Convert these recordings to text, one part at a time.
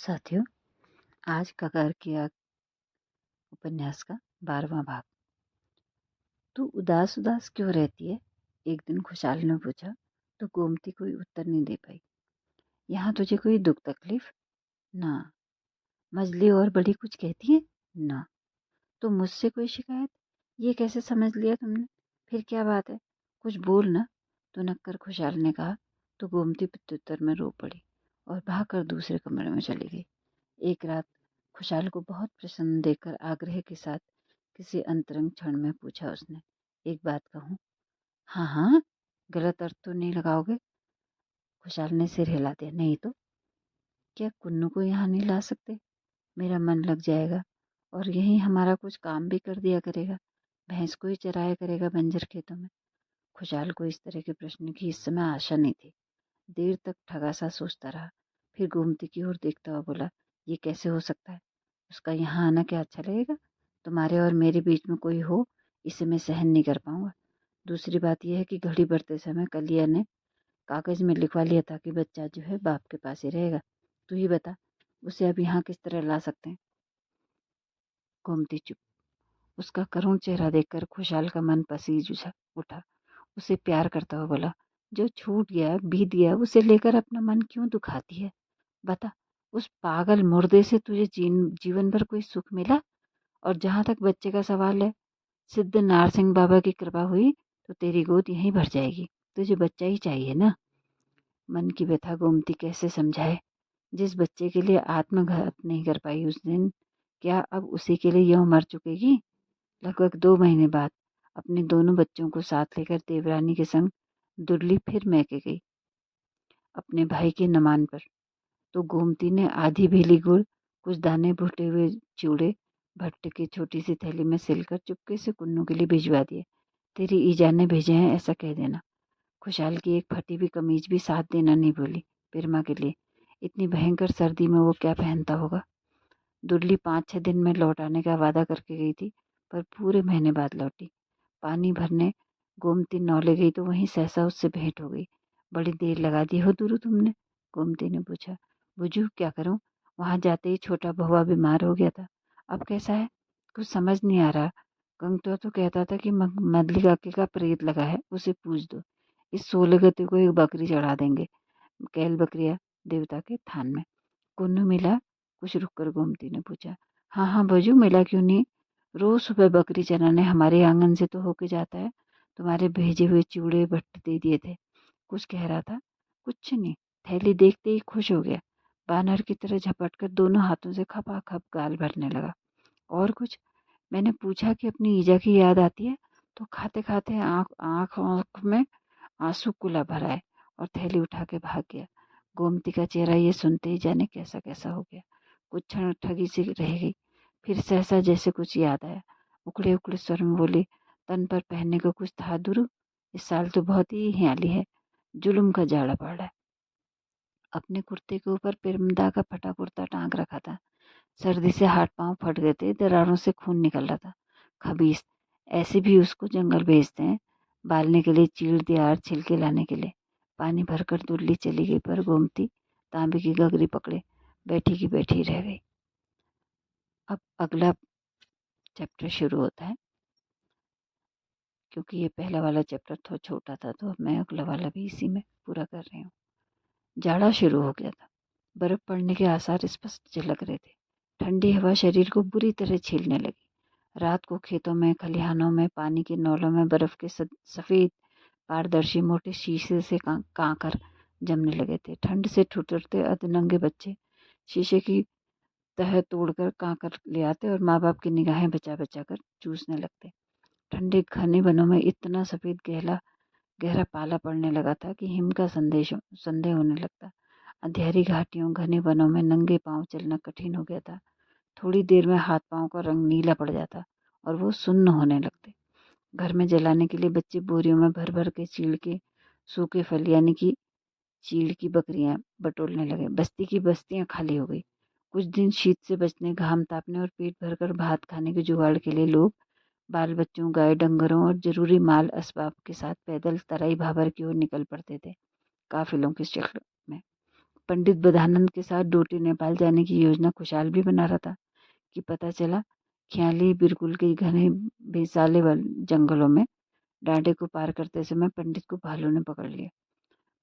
साथियों, आज का कर किया उपन्यास का 12वां भाग। तू उदास उदास क्यों रहती है? एक दिन खुशहाल ने पूछा तो गोमती कोई उत्तर नहीं दे पाई। यहाँ तुझे कोई दुख तकलीफ? ना। मजली और बड़ी कुछ कहती है? ना। तो मुझसे कोई शिकायत? ये कैसे समझ लिया तुमने? फिर क्या बात है? कुछ बोल ना। तो नक्कर खुशहाल ने कहा तो गोमती प्रत्युत्तर में रो पड़ी और भागकर दूसरे कमरे में चली गई। एक रात खुशहाल को बहुत प्रसन्न देखकर आग्रह के साथ किसी अंतरंग क्षण में पूछा उसने, एक बात कहूँ? हाँ हाँ, गलत अर्थ तो नहीं लगाओगे? खुशहाल ने सिर हिला दिया। नहीं तो? क्या कुन्नू को यहाँ नहीं ला सकते? मेरा मन लग जाएगा और यहीं हमारा कुछ काम भी कर दिया करेगा। भैंस को ही चराया करेगा बंजर खेतों में। खुशहाल को इस तरह के प्रश्न की इस समय आशा नहीं थी। देर तक ठगा सा सोचता रहा, फिर गोमती की ओर देखता हुआ बोला, ये कैसे हो सकता है? उसका यहाँ आना क्या अच्छा लगेगा? तुम्हारे और मेरे बीच में कोई हो, इसे मैं सहन नहीं कर पाऊंगा। दूसरी बात यह है कि घड़ी बढ़ते समय कलिया ने कागज में लिखवा लिया था कि बच्चा जो है बाप के पास ही रहेगा। तू ही बता, उसे अब यहाँ किस तरह ला सकते हैं? गोमती चुप। उसका करुण चेहरा देखकर खुशहाल का मन पसीज उठा। उसे प्यार करता हुआ बोला, जो छूट गया बीत गया उसे लेकर अपना मन क्यों दुखाती है? बता, उस पागल मुर्दे से तुझे जीवन भर कोई सुख मिला? और जहां तक बच्चे का सवाल है, सिद्ध नारसिंह बाबा की कृपा हुई तो तेरी गोद यहीं भर जाएगी। तुझे बच्चा ही चाहिए ना? मन की व्यथा गोमती कैसे समझाए? जिस बच्चे के लिए आत्मघात नहीं कर पाई उस दिन, क्या अब उसी के लिए यूं मर चुकेगी? लगभग 2 महीने बाद अपने दोनों बच्चों को साथ लेकर देवरानी के संग दुरली फिर मैके गई अपने भाई के नमान पर। तो गोमती ने आधी भेली गुड़, कुछ दाने भुटे हुए चिवड़े भट्ट की छोटी सी थैली में सिलकर चुपके से कुन्नू के लिए भिजवा दिए। तेरी ईजा ने भेजे हैं ऐसा कह देना। खुशहाल की एक फटी हुई कमीज भी साथ देना नहीं भूली पिरमा के लिए। इतनी भयंकर सर्दी में वो क्या पहनता होगा? दुर्ली 5-6 दिन में लौट आने का वादा करके गई थी, पर पूरे महीने बाद लौटी। पानी भरने गोमती नौले गई तो वहीं सहसा उससे भेंट हो गई। बड़ी देर लगा दी हो दुरू तुमने? गोमती ने पूछा। बुझू क्या करूं, वहां जाते ही छोटा बहुआ बीमार हो गया था। अब कैसा है? कुछ समझ नहीं आ रहा। गंगतो तो कहता था कि मदली काके का प्रेत लगा है, उसे पूछ दो। इस 16 गते को एक बकरी चढ़ा देंगे, कैल बकरिया देवता के थान में। कुन्नू मिला? कुछ रुककर गोमती ने पूछा। हाँ हाँ भजू, मिला क्यों नहीं। रोज सुबह बकरी चराने हमारे आंगन से तो होके जाता है। तुम्हारे भेजे हुए चिवड़े भट्ट दे दिए थे। कुछ कह रहा था? कुछ नहीं। थैली देखते ही खुश हो गया। बानर की तरह झपट कर दोनों हाथों से खपाखप गाल भरने लगा। और कुछ? मैंने पूछा कि अपनी ईजा की याद आती है, तो खाते खाते आंख आंख आंख में आंसू कुला भराए और थैली उठा के भाग गया। गोमती का चेहरा ये सुनते ही जाने कैसा कैसा हो गया। कुछ क्षण ठगी सी रह गई, फिर सहसा जैसे कुछ याद आया, उखड़े उखड़े स्वर में बोली, तन पर पहनने को कुछ था दुरु? इस साल तो बहुत ही हियाली है, जुलुम का जाड़ा पड़ रहा है। अपने कुर्ते के ऊपर पिरमदा का फटा कुर्ता टांग रखा था। सर्दी से हाथ पांव फट गए थे, दरारों से खून निकल रहा था। खबीस, ऐसे भी उसको जंगल भेजते हैं, बालने के लिए, चीड़ दियार छिलके लाने के लिए। पानी भरकर दुल्ली चली गई, पर गोमती तांबे की गगरी पकड़े बैठी की बैठी रह गई। अब अगला चैप्टर शुरू होता है। क्योंकि ये पहला वाला चैप्टर थोड़ा छोटा था, तो अब मैं अगला वाला भी इसी में पूरा कर रही हूँ। जाड़ा शुरू हो गया था। बर्फ पड़ने के आसार स्पष्ट झलक रहे थे। ठंडी हवा शरीर को बुरी तरह छीलने लगी। रात को खेतों में, खलिहानों में, पानी के नौलों में बर्फ के सफेद पारदर्शी मोटे शीशे से कांकर जमने लगे थे। ठंड से ठुठुरते अधनंगे बच्चे शीशे की तह तोड़कर कांकर ले आते और माँ बाप की निगाहें बचा बचा कर चूसने लगते। ठंडे घने वनों में इतना सफेद गहरा गहरा पाला पड़ने लगा था कि हिम का संदेह होने लगता। अंधेरी घाटियों, घने वनों में नंगे पांव चलना कठिन हो गया था। थोड़ी देर में हाथ पांव का रंग नीला पड़ जाता और वो सुन्न होने लगते। घर में जलाने के लिए बच्चे बोरियों में भर भर के चीड़ के सूखे फल यानी कि चीड़ की बकरियां बटोरने लगे। बस्ती की बस्तियां खाली हो गई। कुछ दिन शीत से बचने, घाम तापने और पेट भरकर भात खाने के जुगाड़ के लिए लोग बाल बच्चों, गाय डंगरों और जरूरी माल असबाब के साथ पैदल तराई भाबर की ओर निकल पड़ते थे, काफिलों के शक्ल में। पंडित बदानंद के साथ डोटी नेपाल जाने की योजना खुशहाल भी बना रहा था कि पता चला ख्याली बिरकुल के घने बेसाले वाले जंगलों में डांडे को पार करते समय पंडित को भालू ने पकड़ लिया।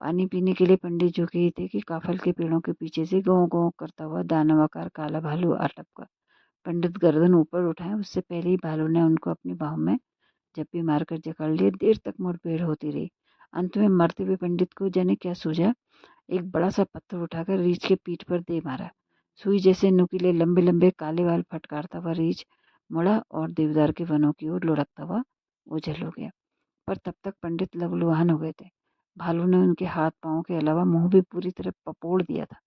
पानी पीने के लिए पंडित झुके ही थे कि काफल के पेड़ों के पीछे से गौ गौ करता हुआ दानवाकार काला भालू आ टपका। पंडित गर्दन ऊपर उठाए उससे पहले ही भालू ने उनको अपनी बाहों में झप्पी मारकर जकड़ लिए। देर तक मुठभेड़ होती रही। अंत में मरते हुए पंडित को जाने क्या सूझा, एक बड़ा सा पत्थर उठाकर रीछ के पीठ पर दे मारा। सुई जैसे नुकीले लंबे लंबे काले बाल फटकारता हुआ रीछ मुड़ा और देवदार के वनों की ओर लुढ़कता हुआ ओझल हो गया। पर तब तक पंडित लहूलुहान हो गए थे। भालू ने उनके हाथ पांव के अलावा मुंह भी पूरी तरह पपोड़ दिया था।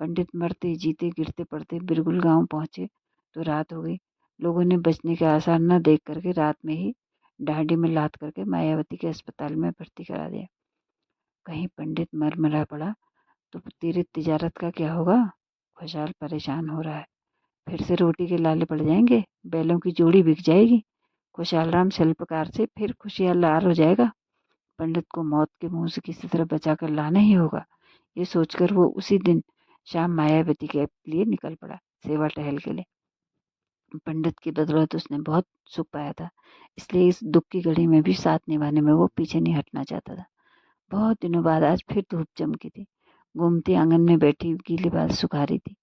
पंडित मरते जीते गिरते पड़ते बिरगुल गांव पहुंचे तो रात हो गई। लोगों ने बचने के आसार न देख करके रात में ही डांडी में लाद करके मायावती के अस्पताल में भर्ती करा दिया। कहीं पंडित मर मरा पड़ा तो तेरी तिजारत का क्या होगा? खुशहाल परेशान हो रहा है। फिर से रोटी के लाले पड़ जाएंगे, बैलों की जोड़ी बिक जाएगी, खुशहाल राम शिल्पकार से फिर खुशियार हो जाएगा। पंडित को मौत के मुंह से किसी तरह बचाकर लाना ही होगा। ये सोचकर वो उसी दिन शाम मायावती के लिए निकल पड़ा सेवा टहल के लिए। पंडित की बदौलत उसने बहुत सुख पाया था, इसलिए इस दुख की घड़ी में भी साथ निभाने में वो पीछे नहीं हटना चाहता था। बहुत दिनों बाद आज फिर धूप चमकी थी। गोमती आंगन में बैठी गीली बाल सुखा रही थी।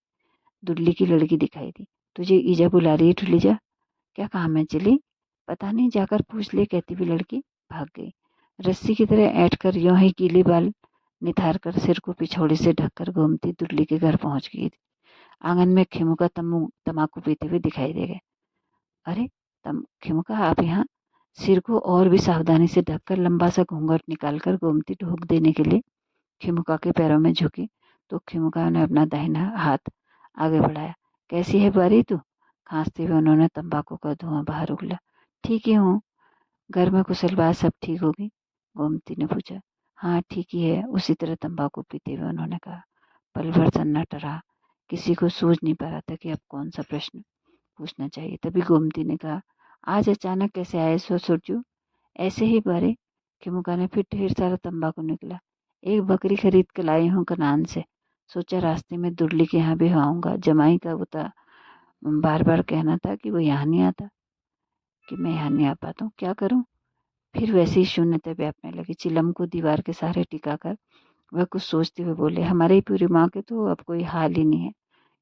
दुल्ली की लड़की दिखाई दी। तुझे ईजा बुला रही है ठुली जा। क्या काम है चली? पता नहीं, जाकर पूछ ले, कहती हुई लड़की भाग गई। रस्सी की तरह ऐंठ कर यों ही गीले बाल निथार कर सिर को पिछौड़ी से ढककर गोमती दुल्ली के घर पहुंच गई थी। आंगन में खिमुका तमाकू पीते हुए दिखाई दे गए। अरे खिमुका, आप यहाँ? सिर को और भी सावधानी से ढककर लंबा सा घूंघट निकालकर गोमती ढूक देने के लिए खिमुका के पैरों में झुकी तो खिमुका ने अपना दाहिना हाथ आगे बढ़ाया। कैसी है बारी तू? खांसते हुए उन्होंने तंबाकू का धुआं बाहर उगला। ठीक ही हूँ। घर में कुशल बात सब ठीक होगी? गोमती ने पूछा। हाँ ठीक ही है, उसी तरह तंबाकू पीते हुए उन्होंने कहा। पल भर सन्नाटा रहा। किसी को सूझ नहीं पा रहा था कि अब कौन सा प्रश्न पूछना चाहिए। तभी गोमती ने कहा, आज अचानक कैसे आए सो सुरजू? ऐसे ही बारे। खिमुका ने फिर ढेर सारा तंबाकू निकला। एक बकरी खरीद कर लाई हूँ कनान से। सोचा रास्ते में दुर्ली के यहाँ भी आऊंगा। जमाई का वो बार बार कहना था कि वो यहाँ नहीं आता, कि मैं यहाँ नहीं आ पाता हूँ, क्या करूँ? फिर वैसी ही शून्यता व्यापने लगी। चिलम को दीवार के सहारे टिकाकर वह कुछ सोचते हुए बोले, हमारी पूरी माँ के तो अब कोई हाल ही नहीं है।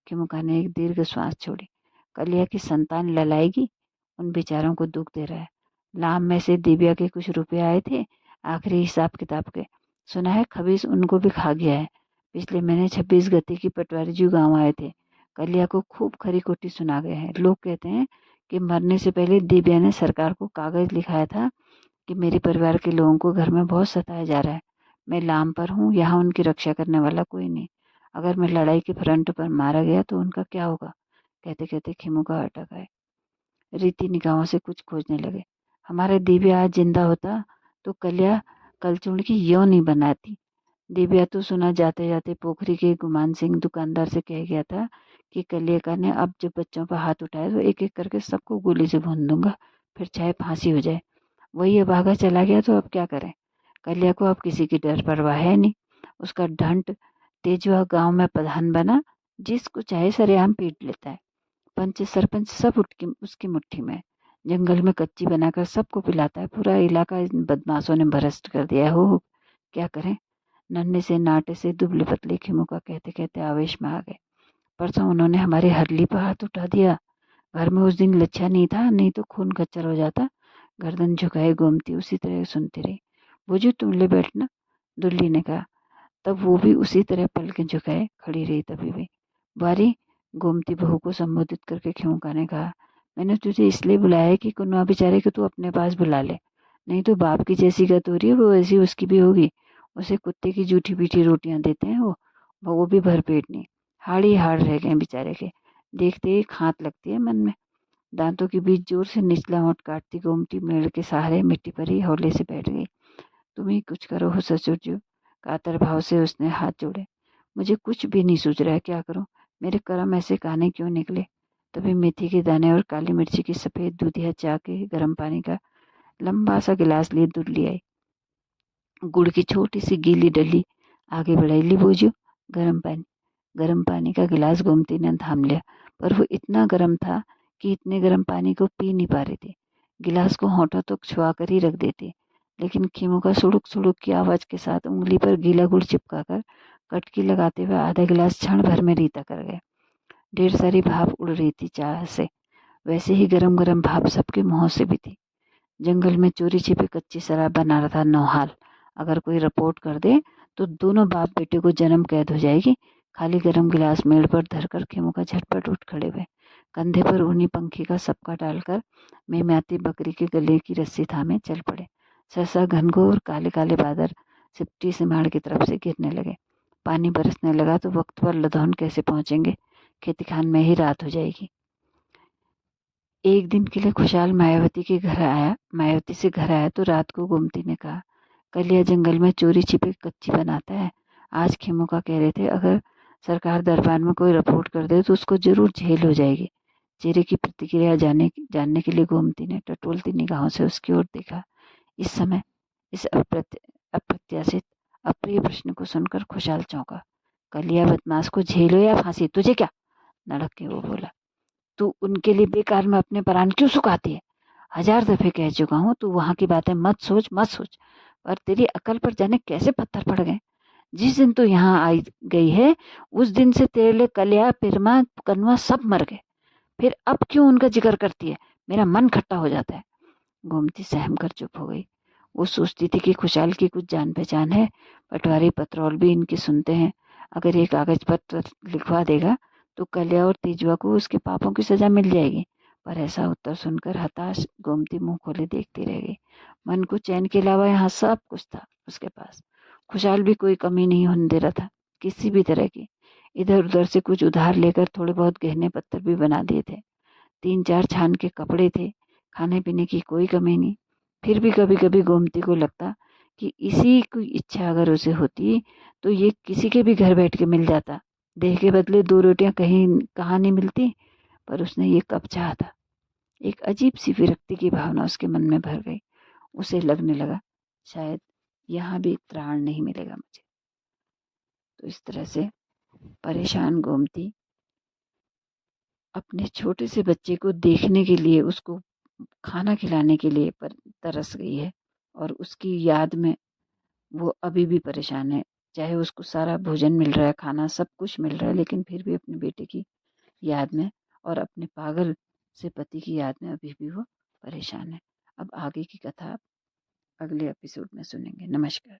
खिमुका ने एक दीर्घ श्वास छोड़ी। कलिया की संतान ललाएगी, उन बेचारों को दुख दे रहा है। लाम में से दिव्या के कुछ रुपए आए थे, आखिरी हिसाब किताब के। सुना है खबीस उनको भी खा गया है। पिछले महीने 26 गति की पटवारी जी गांव आए थे। कलिया को खूब खरी खोटी सुना गए हैं। लोग कहते हैं कि मरने से पहले दिव्या ने सरकार को कागज लिखाया था कि मेरे परिवार के लोगों को घर में बहुत सताया जा रहा है। मैं लाम पर हूँ, यहाँ उनकी रक्षा करने वाला कोई नहीं। अगर मैं लड़ाई के फ्रंट पर मारा गया तो उनका क्या होगा? कहते कहते खिमुका अटक आए। रीति निगाहों से कुछ खोजने लगे। हमारे दिव्या आज जिंदा होता तो कलिया कलचुड़ की यों नहीं बनाती। दिव्या तो सुना जाते जाते पोखरी के गुमान सिंह दुकानदार से कह गया था कि कलिया ने अब जब बच्चों पर हाथ उठाए तो एक एक करके सबको गोली से भून दूंगा, फिर चाहे फांसी हो जाए। वही अब आगा चला गया तो अब क्या करें? कलिया को अब किसी की डर परवाह है नहीं। उसका ढंट तेजवा गांव में प्रधान बना, जिसको चाहे सरेआम पीट लेता है। पंच सरपंच सब उसकी मुट्ठी में। जंगल में कच्ची बनाकर सबको पिलाता है। पूरा इलाका इन बदमाशों ने भ्रष्ट कर दिया है। हो क्या करें? नन्हे से नाटे से दुबले पतले खिमुका कहते कहते आवेश में आ गए। परसों उन्होंने हमारे हरली पर हाथ उठा दिया। घर में उस दिन लच्छा नहीं था, नहीं तो खून कच्चर हो जाता। गर्दन झुकाए गोमती उसी तरह सुनती रही। बुझू तुम ले बैठना, दुल्ली ने कहा। तब वो भी उसी तरह पलकें झुकाए खड़ी रही। तभी भी बारी, गोमती बहू को संबोधित करके खिमुका ने कहा, मैंने तुझे इसलिए बुलाया है कि कुनवा बेचारे को तू अपने पास बुला ले। नहीं तो बाप की जैसी गत हो रही है वो वैसी उसकी भी होगी। उसे कुत्ते की जूठी पीठी रोटियां देते हैं वो भी भरपेट नहीं। हाड़ ही हाड़ रह गए बेचारे के। देखते ही खांत लगती है मन में। दांतों के बीच जोर से निचला होंठ काटती गोमती मेड़ के सहारे मिट्टी पर ही हौले से बैठ गई। तुम ही कुछ करो हो ससुर जी। कातर भाव से उसने हाथ जोड़े। मुझे कुछ भी नहीं सूझ रहा है, क्या करूं? मेरे कर्म ऐसे काने क्यों निकले? तभी मेथी के दाने और काली मिर्ची की सफेद दूधिया चाह के गर्म पानी का लंबा सा गिलास लिए दूध ले आई। गुड़ की छोटी सी गीली डली आगे बढ़ाई। ली बूझो, गर्म पानी का गिलास गोमती ने थाम लिया, पर वो इतना गर्म था कि इतने गर्म पानी को पी नहीं पा रही थी। गिलास को होठों तक छुआ कर ही रख देती, लेकिन खीमू का सुड़ुक सुड़ुक की आवाज के साथ उंगली पर गीला गुड़ चिपका कर कटकी लगाते हुए आधा गिलास क्षण भर में रीता कर गए। ढेर सारी भाप उड़ रही थी चाह से, वैसे ही गरम गरम भाप सबके मुंहों से भी थी। जंगल में चोरी छिपे कच्ची शराब बना रहा था नौहाल। अगर कोई रिपोर्ट कर दे तो दोनों बाप बेटे को जन्म कैद हो जाएगी। खाली गरम गिलास मेड़ पर धरकर खेमू का झटपट उठ खड़े हुए, कंधे पर ऊनी पंखी का सबका डालकर मेमयाती बकरी के गले की रस्सी थामे चल पड़े। सहसा घनघोर काले काले बादल सिपटी सिमाड़ की तरफ से गिरने लगे। पानी बरसने लगा तो वक्त पर लधौन कैसे पहुंचेंगे? खेती खान में ही रात हो जाएगी। एक दिन के लिए खुशहाल मायावती से घर आया तो रात को गोमती ने कहा, कल यह जंगल में चोरी छिपे कच्ची बनाता है। आज खेमू का कह रहे थे अगर सरकार दरबार में कोई रिपोर्ट कर दे तो उसको जरूर जेल हो जाएगी। चेहरे की प्रतिक्रिया जानने के लिए गोमती ने टटोलती निगाहों से उसकी ओर देखा। इस समय इस अप्रत्याशित अप्रिय प्रश्न को सुनकर खुशहाल चौंका। कलिया बदमाश को जेल हो या फांसी, तुझे क्या? नड़क के वो बोला, तू उनके लिए बेकार में अपने प्राण क्यों सुखाती है? 1000 दफे कह चुका हूँ तू वहां की बातें मत सोच, पर तेरी अकल पर जाने कैसे पत्थर पड़ गए। जिस दिन तू यहाँ आई गई है उस दिन से तेरे लिए कलिया पिरमा कनवा सब मर गए, फिर अब क्यों उनका जिक्र करती है? मेरा मन खट्टा हो जाता है। गोमती सहम कर चुप हो गई। वो सोचती थी कि खुशहाल की कुछ जान पहचान है, पटवारी पत्रौल भी इनकी सुनते हैं। अगर ये कागज पत्र लिखवा देगा तो कलिया और तेजवा को उसके पापों की सजा मिल जाएगी। पर ऐसा उत्तर सुनकर हताश गोमती मुंह खोले देखती रह गई। मन को चैन के अलावा यहाँ सब कुछ था उसके पास। खुशहाल भी कोई कमी नहीं होने दे रहा था किसी भी तरह की। इधर उधर से कुछ उधार लेकर थोड़े बहुत गहने पत्थर भी बना दिए थे। 3-4 छान के कपड़े थे, खाने पीने की कोई कमी नहीं। फिर भी कभी कभी गोमती को लगता कि इसी की इच्छा अगर उसे होती तो ये किसी के भी घर बैठ के मिल जाता। देह के बदले 2 रोटियां कहीं कहाँ नहीं मिलती। पर उसने ये कब चाहा था? एक अजीब सी विरक्ति की भावना उसके मन में भर गई। उसे लगने लगा शायद यहाँ भी त्राण नहीं मिलेगा मुझे। तो इस तरह से परेशान गोमती अपने छोटे से बच्चे को देखने के लिए, उसको खाना खिलाने के लिए पर तरस गई है, और उसकी याद में वो अभी भी परेशान है। चाहे उसको सारा भोजन मिल रहा है, खाना सब कुछ मिल रहा है, लेकिन फिर भी अपने बेटे की याद में और अपने पागल से पति की याद में अभी भी वो परेशान है। अब आगे की कथा अगले एपिसोड में सुनेंगे। नमस्कार।